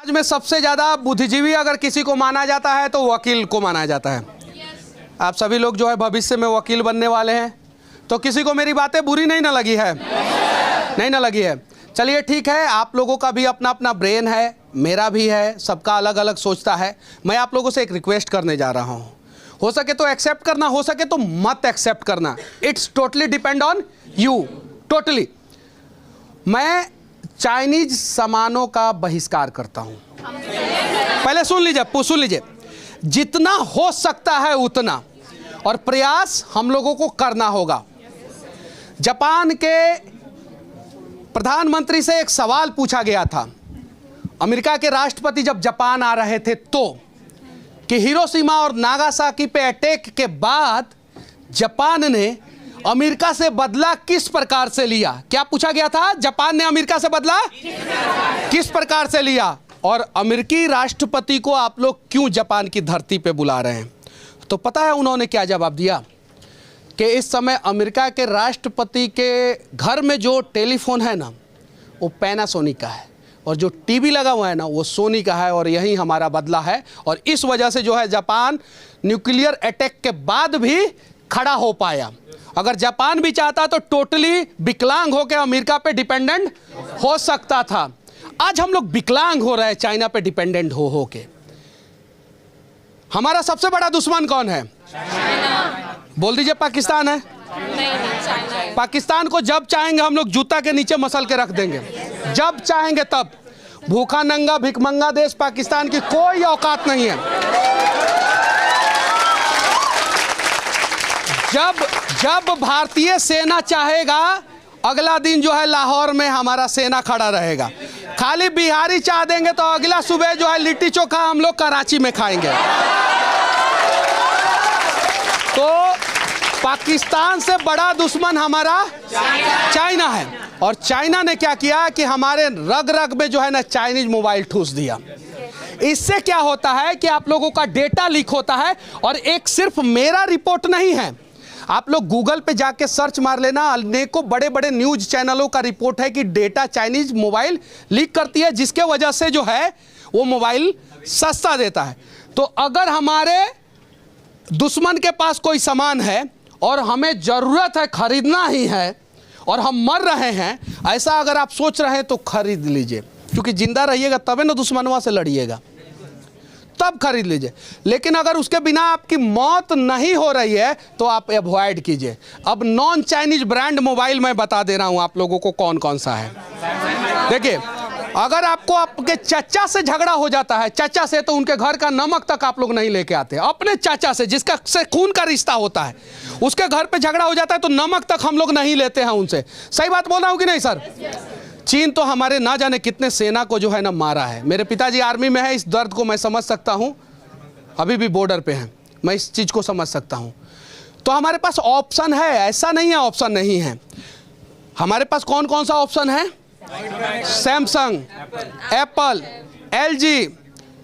आज में सबसे ज़्यादा बुद्धिजीवी अगर किसी को माना जाता है तो वकील को माना जाता है। आप सभी लोग जो है भविष्य में वकील बनने वाले हैं, तो किसी को मेरी बातें बुरी नहीं ना लगी है? नहीं ना लगी है? चलिए ठीक है, आप लोगों का भी अपना अपना ब्रेन है, मेरा भी है, सबका अलग अलग सोचता है। मैं आप लोगों से एक रिक्वेस्ट करने जा रहा हूँ, हो सके तो एक्सेप्ट करना, हो सके तो मत एक्सेप्ट करना। It's totally depend on you, totally. मैं चाइनीज सामानों का बहिष्कार करता हूँ। पहले सुन लीजिए, जितना हो सकता है उतना, और प्रयास हम लोगों को करना होगा। जापान के प्रधानमंत्री से एक सवाल पूछा गया था, अमेरिका के राष्ट्रपति जब जापान आ रहे थे तो, कि हिरोशिमा और नागासाकी पे अटैक के बाद जापान ने अमेरिका से बदला किस प्रकार से लिया? क्या पूछा गया था? जापान ने अमेरिका से बदला किस प्रकार से लिया? और अमेरिकी राष्ट्रपति को आप लोग क्यों जापान की धरती पे बुला रहे हैं? तो पता है उन्होंने क्या जवाब दिया? कि इस समय अमेरिका के राष्ट्रपति के घर में जो टेलीफोन है ना, वो पैनासोनिक का है, और जो टीवी लगा हुआ है ना, वो सोनी का है, और यही हमारा बदला है। और इस वजह से जो है जापान न्यूक्लियर अटैक के बाद भी खड़ा हो पाया। अगर जापान भी चाहता तो टोटली विकलांग होकर अमेरिका पे डिपेंडेंट हो सकता था। आज हम लोग विकलांग हो रहे हैं चाइना पे डिपेंडेंट हो के। हमारा सबसे बड़ा दुश्मन कौन है? चाइना। बोल दीजिए पाकिस्तान है? नहीं, चाइना है। पाकिस्तान को जब चाहेंगे हम लोग जूता के नीचे मसल के रख देंगे, जब चाहेंगे तब। भूखा नंगा भिखमंगा देश पाकिस्तान की कोई औकात नहीं है। जब भारतीय सेना चाहेगा, अगला दिन जो है लाहौर में हमारा सेना खड़ा रहेगा। खाली बिहारी चाह देंगे तो अगला सुबह जो है लिट्टी चोखा हम लोग कराची में खाएंगे। तो पाकिस्तान से बड़ा दुश्मन हमारा चाइना है। और चाइना ने क्या किया कि हमारे रग रग में जो है ना चाइनीज मोबाइल ठूस दिया। इससे क्या होता है कि आप लोगों का डेटा लीक होता है। और एक सिर्फ मेरा रिपोर्ट नहीं है, आप लोग गूगल पे जाके सर्च मार लेना, अनेकों बड़े बड़े न्यूज चैनलों का रिपोर्ट है कि डेटा चाइनीज मोबाइल लीक करती है, जिसके वजह से जो है वो मोबाइल सस्ता देता है। तो अगर हमारे दुश्मन के पास कोई सामान है और हमें ज़रूरत है, खरीदना ही है, और हम मर रहे हैं, ऐसा अगर आप सोच रहे हैं तो खरीद लीजिए, क्योंकि जिंदा रहिएगा तभी ना दुश्मनवा से लड़िएगा, तब खरीद लीजिए। लेकिन अगर उसके बिना आपकी मौत नहीं हो रही है तो आप अवॉइड कीजिए। अब नॉन चाइनीज ब्रांड मोबाइल मैं बता दे रहा हूं आप लोगों को कौन कौन सा है। देखिए, अगर आपको आपके चाचा से झगड़ा हो जाता है, चाचा से, तो उनके घर का नमक तक आप लोग नहीं लेके आते। अपने चाचा से, जिसका से खून का रिश्ता होता है, उसके घर पे झगड़ा हो जाता है तो नमक तक हम लोग नहीं लेते हैं उनसे। सही बात बोल रहा हूं कि नहीं सर? चीन तो हमारे ना जाने कितने सेना को जो है ना मारा है। मेरे पिताजी आर्मी में है, इस दर्द को मैं समझ सकता हूँ, अभी भी बॉर्डर पे हैं, मैं इस चीज़ को समझ सकता हूँ। तो हमारे पास ऑप्शन है, ऐसा नहीं है ऑप्शन नहीं है। हमारे पास कौन कौन सा ऑप्शन है? Samsung, Apple, LG,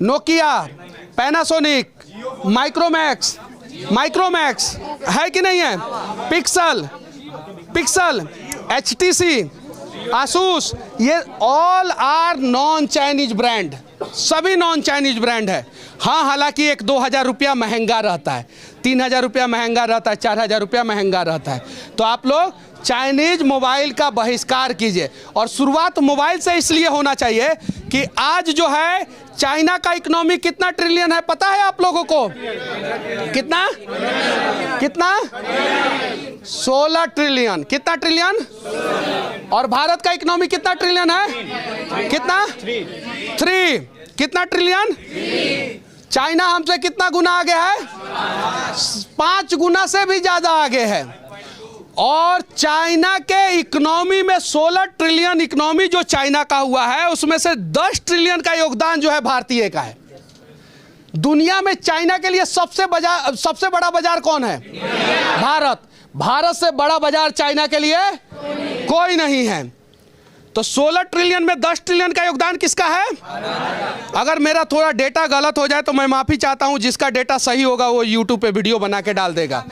Nokia, Panasonic, Micromax है कि नहीं है? पिक्सल, एचटीसी, आसूस, ये all are non Chinese brand, सभी नॉन चाइनीज ब्रांड है। हाँ, हालांकि 1-2 हज़ार रुपया महंगा रहता है, 3 हज़ार रुपया महंगा रहता है, 4 हज़ार रुपया महंगा रहता है। तो आप लोग चाइनीज मोबाइल का बहिष्कार कीजिए। और शुरुआत मोबाइल से इसलिए होना चाहिए कि आज जो है चाइना का इकोनॉमी कितना ट्रिलियन है पता है आप लोगों को? कितना 16 ट्रिलियन। कितना ट्रिलियन? और भारत का इकोनॉमी कितना ट्रिलियन है? कितना? 3। कितना ट्रिलियन? चाइना हमसे कितना गुना आगे है? 5 गुना से भी ज्यादा आगे है। और चाइना के इकोनॉमी में 16 ट्रिलियन इकोनॉमी जो चाइना का हुआ है, उसमें से 10 ट्रिलियन का योगदान जो है भारतीय का है। दुनिया में चाइना के लिए सबसे बड़ा बाजार कौन है? भारत। भारत से बड़ा बाजार चाइना के लिए कोई नहीं है। तो 16 ट्रिलियन में 10 ट्रिलियन का योगदान किसका है? अगर मेरा थोड़ा डेटा गलत हो जाए तो मैं माफी चाहता हूं। जिसका डेटा सही होगा वो यूट्यूब पे वीडियो बना के डाल देगा।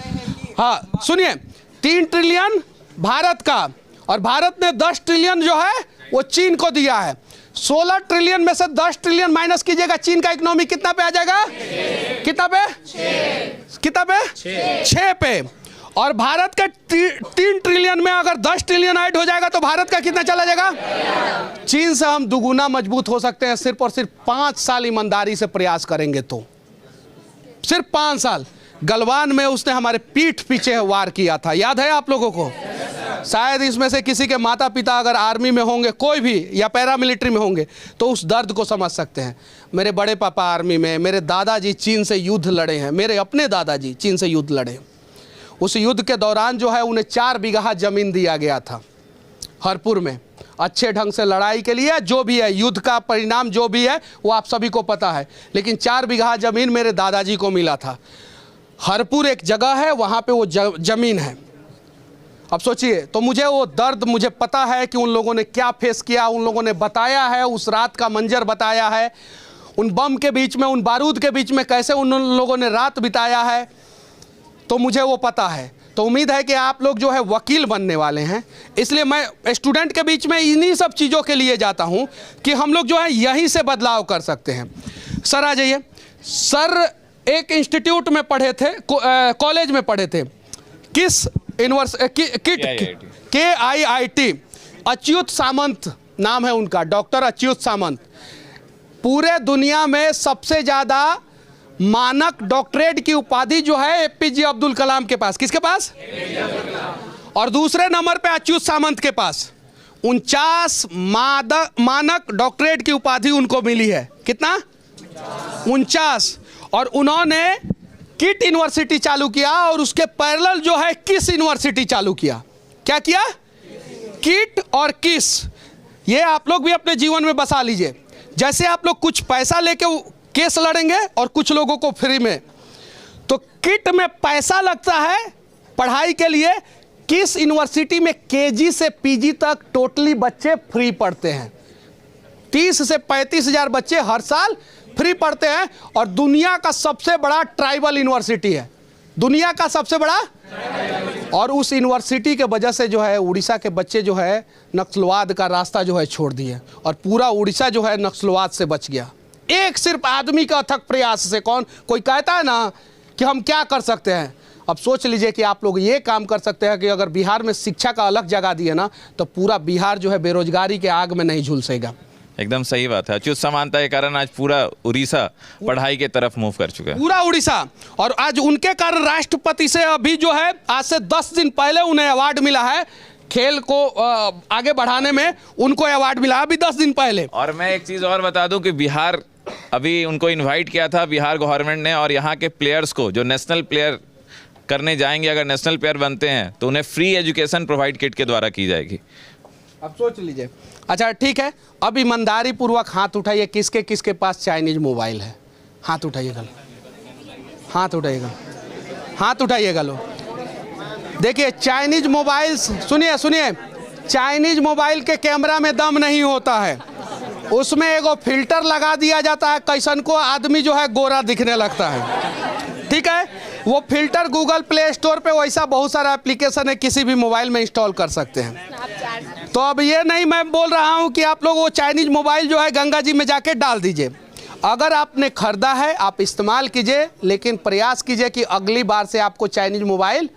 हाँ सुनिए, 3 ट्रिलियन भारत का, और भारत ने 10 ट्रिलियन जो है वो चीन को दिया है। 16 ट्रिलियन में से 10 ट्रिलियन माइनस कीजिएगा, चीन का इकोनॉमी कितना पे आ जाएगा? कितना पे? 6 पे। और भारत के 3 ट्रिलियन में अगर 10 ट्रिलियन ऐड हो जाएगा तो भारत का कितना चला जाएगा? चीन से हम दुगुना मजबूत हो सकते हैं सिर्फ और सिर्फ 5 साल ईमानदारी से प्रयास करेंगे तो। सिर्फ 5 साल। गलवान में उसने हमारे पीठ पीछे वार किया था, याद है आप लोगों को? शायद इसमें से किसी के माता पिता अगर आर्मी में होंगे, कोई भी, या पैरामिलिट्री में होंगे, तो उस दर्द को समझ सकते हैं। मेरे बड़े पापा आर्मी में, मेरे दादाजी चीन से युद्ध लड़े हैं, मेरे अपने दादाजी चीन से युद्ध लड़े। उस युद्ध के दौरान जो है उन्हें 4 बीघा ज़मीन दिया गया था हरपुर में, अच्छे ढंग से लड़ाई के लिए। जो भी है युद्ध का परिणाम जो भी है वो आप सभी को पता है, लेकिन 4 बीघा ज़मीन मेरे दादाजी को मिला था। हरपुर एक जगह है, वहाँ पे वो ज़मीन है। अब सोचिए, तो मुझे वो दर्द, मुझे पता है कि उन लोगों ने क्या फेस किया, उन लोगों ने बताया है, उस रात का मंजर बताया है, उन बम के बीच में, उन बारूद के बीच में कैसे उन लोगों ने रात बिताया है, तो मुझे वो पता है। तो उम्मीद है कि आप लोग जो है वकील बनने वाले हैं, इसलिए मैं स्टूडेंट के बीच में इन्हीं सब चीज़ों के लिए जाता हूं कि हम लोग जो है यहीं से बदलाव कर सकते हैं। सर आ जाइए। सर एक इंस्टीट्यूट में पढ़े थे, कॉलेज में पढ़े थे, किस KIIT, अच्युत सामंत नाम है उनका, डॉक्टर अच्युत सामंत। पूरे दुनिया में सबसे ज़्यादा मानक डॉक्टरेट की उपाधि जो है APJ अब्दुल कलाम के पास। किसके पास? और दूसरे नंबर पे अच्युत सामंत के पास 49 मानक डॉक्टरेट की उपाधि उनको मिली है। कितना? 49। और उन्होंने किट यूनिवर्सिटी चालू किया, और उसके पैरेलल जो है किस यूनिवर्सिटी चालू किया। क्या किया? किट और किस। ये आप लोग भी अपने जीवन में बसा लीजिए। जैसे आप लोग कुछ पैसा लेके केस लड़ेंगे और कुछ लोगों को फ्री में, तो किट में पैसा लगता है पढ़ाई के लिए। किस यूनिवर्सिटी में KG से PG तक टोटली बच्चे फ्री पढ़ते हैं। 30 से 35 हज़ार बच्चे हर साल फ्री पढ़ते हैं, और दुनिया का सबसे बड़ा ट्राइबल यूनिवर्सिटी है, दुनिया का सबसे बड़ा। और उस यूनिवर्सिटी के वजह से जो है उड़ीसा के बच्चे जो है नक्सलवाद का रास्ता जो है छोड़ दिए, और पूरा उड़ीसा जो है नक्सलवाद से बच गया। एक सिर्फ आदमी का अथक प्रयास से। कोई कहता है ना कि हम क्या कर सकते हैं। अब सोच लीजिए कि आप लोग ये काम कर सकते हैं कि अगर बिहार में शिक्षा का अलग जगह दिए ना, तो पूरा बिहार जो है बेरोजगारी के आग में नहीं झुलसेगा। एकदम सही बात है। अच्युत समानता के कारण आज पूरा उड़ीसा पढ़ाई के तरफ मूव कर चुका है, पूरा उड़ीसा। और आज उनके कारण राष्ट्रपति से अभी जो है आज से 10 दिन पहले उन्हें अवार्ड मिला है, खेल को आगे बढ़ाने में उनको अवार्ड मिला अभी 10 दिन पहले। और मैं एक चीज़ और बता दूं कि बिहार अभी उनको इनवाइट किया था बिहार गवर्नमेंट ने, और यहाँ के प्लेयर्स को जो नेशनल प्लेयर करने जाएंगे, अगर नेशनल प्लेयर बनते हैं तो उन्हें फ्री एजुकेशन प्रोवाइड किट के द्वारा की जाएगी। अब सोच लीजिए। अच्छा ठीक है, अब ईमानदारी पूर्वक हाथ उठाइए, किसके किसके पास चाइनीज मोबाइल है? हाथ उठाइएगा, हाथ उठाइएगा, हाथ उठाइएगा लो। देखिए चाइनीज मोबाइल, सुनिए सुनिए, चाइनीज मोबाइल के कैमरा में दम नहीं होता है, उसमें एगो फिल्टर लगा दिया जाता है, कैसन को आदमी जो है गोरा दिखने लगता है। ठीक है, वो फिल्टर गूगल प्ले स्टोर पे वैसा बहुत सारा एप्लीकेशन है, किसी भी मोबाइल में इंस्टॉल कर सकते हैं। तो अब ये नहीं मैं बोल रहा हूँ कि आप लोग वो चाइनीज मोबाइल जो है गंगा जी में जाके डाल दीजिए। अगर आपने खरीदा है आप इस्तेमाल कीजिए, लेकिन प्रयास कीजिए कि अगली बार से आपको चाइनीज मोबाइल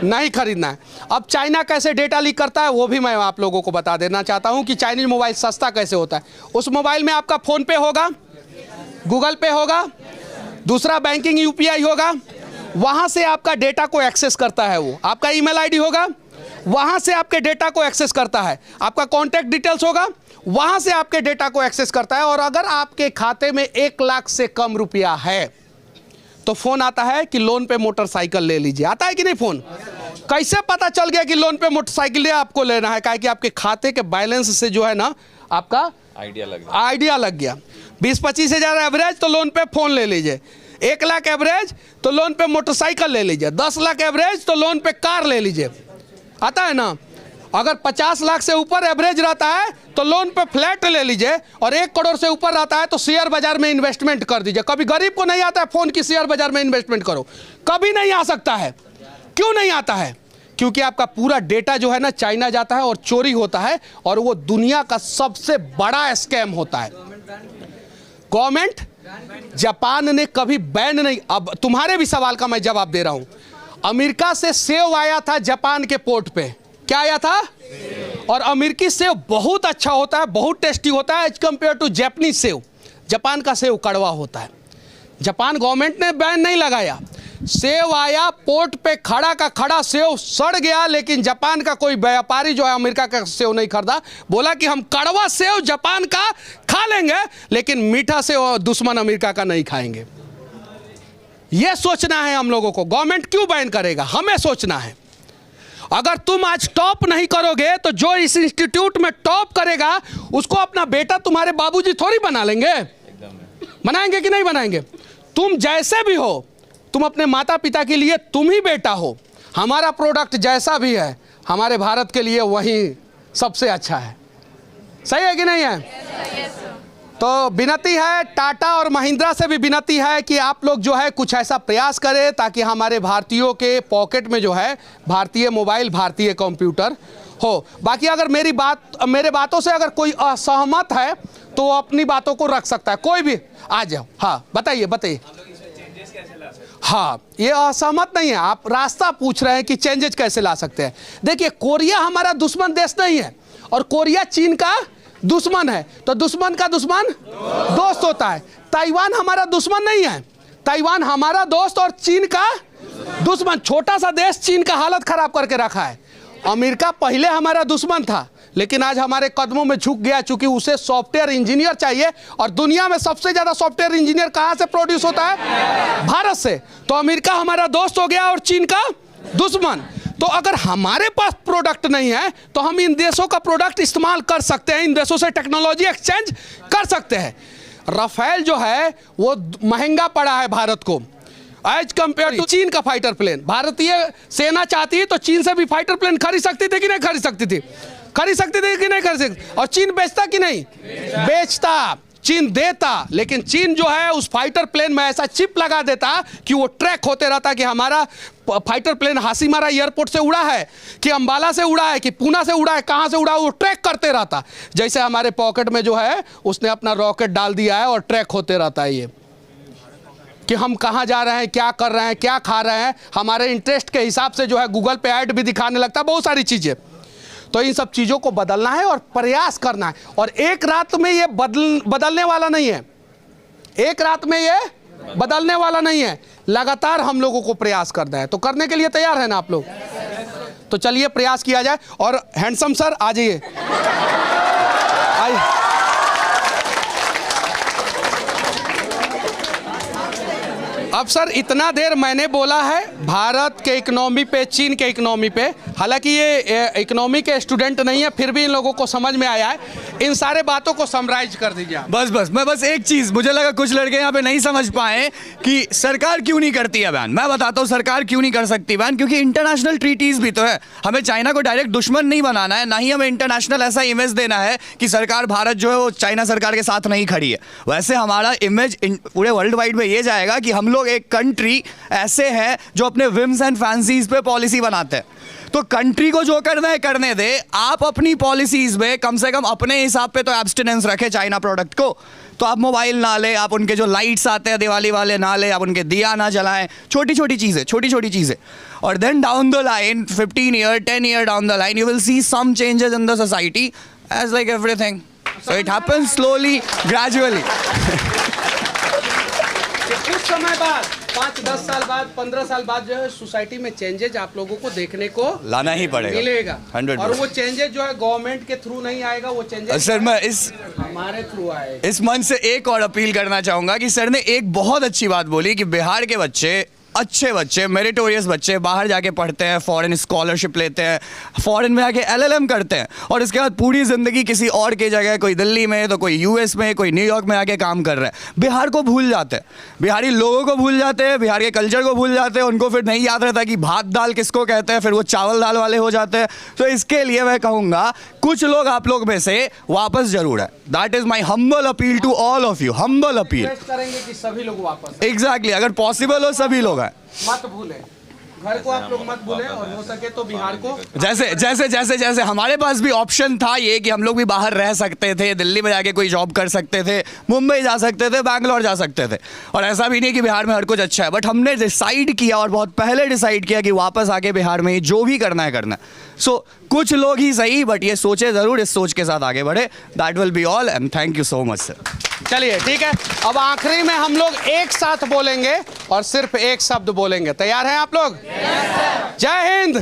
नहीं खरीदना है। अब चाइना कैसे डेटा लीक करता है वो भी मैं आप लोगों को बता देना चाहता हूं कि चाइनीज मोबाइल सस्ता कैसे होता है। उस मोबाइल में आपका फ़ोन पे होगा, गूगल पे होगा, दूसरा बैंकिंग UPI होगा, वहां से आपका डेटा को एक्सेस करता है। वो आपका ईमेल ID होगा, वहां से आपके डेटा को एक्सेस करता है। आपका कॉन्टैक्ट डिटेल्स होगा, वहां से आपके डेटा को एक्सेस करता है। और अगर आपके खाते में 1 लाख से कम रुपया है तो फोन आता है कि लोन पे मोटरसाइकिल ले लीजिए। आता है कि नहीं फोन? कैसे पता चल गया कि लोन पे मोटरसाइकिल आपको लेना है? कि आपके खाते के बैलेंस से जो है ना आपका आइडिया लग गया। 20-25 हज़ार एवरेज तो लोन पे फोन ले लीजिए, 1 लाख एवरेज तो लोन पे मोटरसाइकिल ले लीजिए, 10 लाख एवरेज तो लोन पे कार ले लीजिए। आता है ना? अगर 50 लाख से ऊपर एवरेज रहता है तो लोन पे फ्लैट ले लीजिए, और 1 करोड़ से ऊपर रहता है तो शेयर बाजार में इन्वेस्टमेंट कर दीजिए। कभी गरीब को नहीं आता है फोन की शेयर बाजार में इन्वेस्टमेंट करो, कभी नहीं आ सकता है। क्यों नहीं आता है? क्योंकि आपका पूरा डेटा जो है ना चाइना जाता है और चोरी होता है, और वो दुनिया का सबसे बड़ा स्कैम होता है। गवर्नमेंट, जापान ने कभी बैन नहीं, अब तुम्हारे भी सवाल का मैं जवाब दे रहा हूं। अमेरिका से सेव आया था जापान के पोर्ट पे, क्या आया था? और अमेरिकी सेव बहुत अच्छा होता है, बहुत टेस्टी होता है एज कंपेयर टू जापानीज सेव। जापान का सेव कड़वा होता है। जापान गवर्नमेंट ने बैन नहीं लगाया, सेव आया पोर्ट पे, खड़ा का खड़ा सेव सड़ गया, लेकिन जापान का कोई व्यापारी जो है अमेरिका का सेव नहीं खरीदा, बोला कि हम कड़वा सेव जापान का खा लेंगे लेकिन मीठा सेव दुश्मन अमेरिका का नहीं खाएंगे। यह सोचना है हम लोगों को। गवर्नमेंट क्यों बैन करेगा, हमें सोचना है। अगर तुम आज टॉप नहीं करोगे तो जो इस इंस्टीट्यूट में टॉप करेगा उसको अपना बेटा तुम्हारे बाबूजी थोड़ी बना लेंगे, बनाएंगे कि नहीं बनाएंगे? तुम जैसे भी हो, तुम अपने माता पिता के लिए तुम ही बेटा हो। हमारा प्रोडक्ट जैसा भी है हमारे भारत के लिए वही सबसे अच्छा है। सही है कि नहीं है? तो विनती है, टाटा और महिंद्रा से भी विनती है कि आप लोग जो है कुछ ऐसा प्रयास करें ताकि हमारे भारतीयों के पॉकेट में जो है भारतीय मोबाइल, भारतीय कंप्यूटर हो। बाकी अगर मेरे बातों से अगर कोई असहमत है तो वो अपनी बातों को रख सकता है, कोई भी आ जाओ। हाँ बताइए। हाँ, ये असहमत नहीं है, आप रास्ता पूछ रहे हैं कि चेंजेस कैसे ला सकते हैं। देखिए, कोरिया हमारा दुश्मन देश नहीं है और कोरिया चीन का दुश्मन है, तो दुश्मन का दुश्मन दोस्त होता है। ताइवान हमारा दुश्मन नहीं है, ताइवान हमारा दोस्त और चीन का दुश्मन। छोटा सा देश चीन का हालत खराब करके रखा है। अमेरिका पहले हमारा दुश्मन था लेकिन आज हमारे कदमों में झुक गया, चूंकि उसे सॉफ्टवेयर इंजीनियर चाहिए और दुनिया में सबसे ज्यादा सॉफ्टवेयर इंजीनियर कहां से प्रोड्यूस होता है? भारत से। तो अमेरिका हमारा दोस्त हो गया और चीन का दुश्मन। तो अगर हमारे पास प्रोडक्ट नहीं है तो हम इन देशों का प्रोडक्ट इस्तेमाल कर सकते हैं, इन देशों से टेक्नोलॉजी एक्सचेंज कर सकते हैं। राफेल जो है वो महंगा पड़ा है भारत को एज कंपेयर टू चीन का फाइटर प्लेन। भारतीय सेना चाहती है तो चीन से भी फाइटर प्लेन खरीद सकती थी कि नहीं खरीद सकती थी? खरीद सकती थी कि नहीं खरीद सकती? और चीन बेचता कि नहीं बेचता? चीन देता, लेकिन चीन जो है उस फाइटर प्लेन में ऐसा चिप लगा देता कि वो ट्रैक होते रहता कि हमारा फाइटर प्लेन हासीमारा एयरपोर्ट से उड़ा है कि अंबाला से उड़ा है कि पूना से उड़ा है, कहां से उड़ा है, वो ट्रैक करते रहता। जैसे हमारे पॉकेट में जो है उसने अपना रॉकेट डाल दिया है और ट्रैक होते रहता है ये कि हम कहां जा रहे हैं, क्या कर रहे हैं, क्या खा रहे हैं। हमारे इंटरेस्ट के हिसाब से जो है गूगल पे ऐड भी दिखाने लगता है, बहुत सारी चीजें। तो इन सब चीज़ों को बदलना है और प्रयास करना है, और एक रात में ये बदलने वाला नहीं है। एक रात में ये बदलने वाला नहीं है, लगातार हम लोगों को प्रयास करना है। तो करने के लिए तैयार है ना आप लोग? तो चलिए प्रयास किया जाए। और हैंडसम सर आ जाइए, आइए। अब सर इतना देर मैंने बोला है भारत के इकोनॉमी पे, चीन के इकोनॉमी पे, हालांकि ये इकोनॉमी के स्टूडेंट नहीं है फिर भी इन लोगों को समझ में आया है। इन सारे बातों को समराइज कर दीजिए आप। बस एक चीज़ मुझे लगा कुछ लड़के यहाँ पे नहीं समझ पाए कि सरकार क्यों नहीं करती है बैन। मैं बताता हूँ सरकार क्यों नहीं कर सकती बैन, क्योंकि इंटरनेशनल ट्रीटीज़ भी तो है। हमें चाइना को डायरेक्ट दुश्मन नहीं बनाना है, ना ही हमें इंटरनेशनल ऐसा इमेज देना है कि सरकार भारत जो है वो चाइना सरकार के साथ नहीं खड़ी है। वैसे हमारा इमेज पूरे वर्ल्ड वाइड में ये जाएगा कि हम लोग एक कंट्री ऐसे है जो अपने विम्स एंड फैंसीज पे पॉलिसी बनाते हैं। तो कंट्री को जो करना है करने दे, आप अपनी पॉलिसीज में कम से कम अपने हिसाब पे तो एब्स्टिनेंस रखे चाइना प्रोडक्ट को। तो आप मोबाइल ना ले, आप उनके जो लाइट्स आते हैं दिवाली वाले ना ले, आप उनके दिया ना जलाएं, छोटी छोटी चीज़ें। और then down the line 15 year 10 year down the line you will see some changes in the society as like everything. So it happens slowly gradually. कुछ समय बाद 5-10 साल बाद 15 साल बाद जो है सोसाइटी में चेंजेज आप लोगों को देखने को लाना ही पड़ेगा, मिलेगा 100%। और वो चेंजेज जो है गवर्नमेंट के थ्रू नहीं आएगा, वो चेंजेज सर मैं हमारे थ्रू आएगा। इस मंच से एक और अपील करना चाहूंगा कि सर ने एक बहुत अच्छी बात बोली कि बिहार के बच्चे, अच्छे बच्चे, मेरिटोरियस बच्चे बाहर जाके पढ़ते हैं, फॉरेन स्कॉलरशिप लेते हैं, फॉरेन में आके LLM करते हैं और इसके बाद पूरी ज़िंदगी किसी और की जगह, कोई दिल्ली में तो कोई US में, कोई न्यूयॉर्क में आके काम कर रहे हैं। बिहार को भूल जाते हैं, बिहारी लोगों को भूल जाते हैं, बिहार के कल्चर को भूल जाते हैं। उनको फिर नहीं याद रहता कि भात दाल किसको कहते हैं, फिर वो चावल दाल वाले हो जाते हैं। तो इसके लिए मैं कहूँगा कुछ लोग आप लोग में से वापस जरूर है। That is my humble appeal to all of you, humble appeal करेंगे कि सभी लोग वापस। एग्जैक्टली, अगर पॉसिबल हो सभी लोग हैं। मत भूलें, घर को आप लोग मत भूलें और हो सके तो बिहार को। जैसे जैसे जैसे जैसे हमारे पास भी ऑप्शन था ये कि हम लोग भी बाहर रह सकते थे, दिल्ली में जाके कोई जॉब कर सकते थे, मुंबई जा सकते थे, बैंगलोर जा सकते थे, और ऐसा भी नहीं कि बिहार में हर कुछ अच्छा है, बट हमने डिसाइड किया और बहुत पहले डिसाइड किया कि वापस आके बिहार में ही जो भी करना है करना है। सो कुछ लोग ही सही बट ये सोचे ज़रूर, इस सोच के साथ आगे बढ़े। That will be all and thank you so much sir. चलिए ठीक है, अब आखिरी में हम लोग एक साथ बोलेंगे और सिर्फ एक शब्द बोलेंगे। तैयार हैं आप लोग? जय हिंद।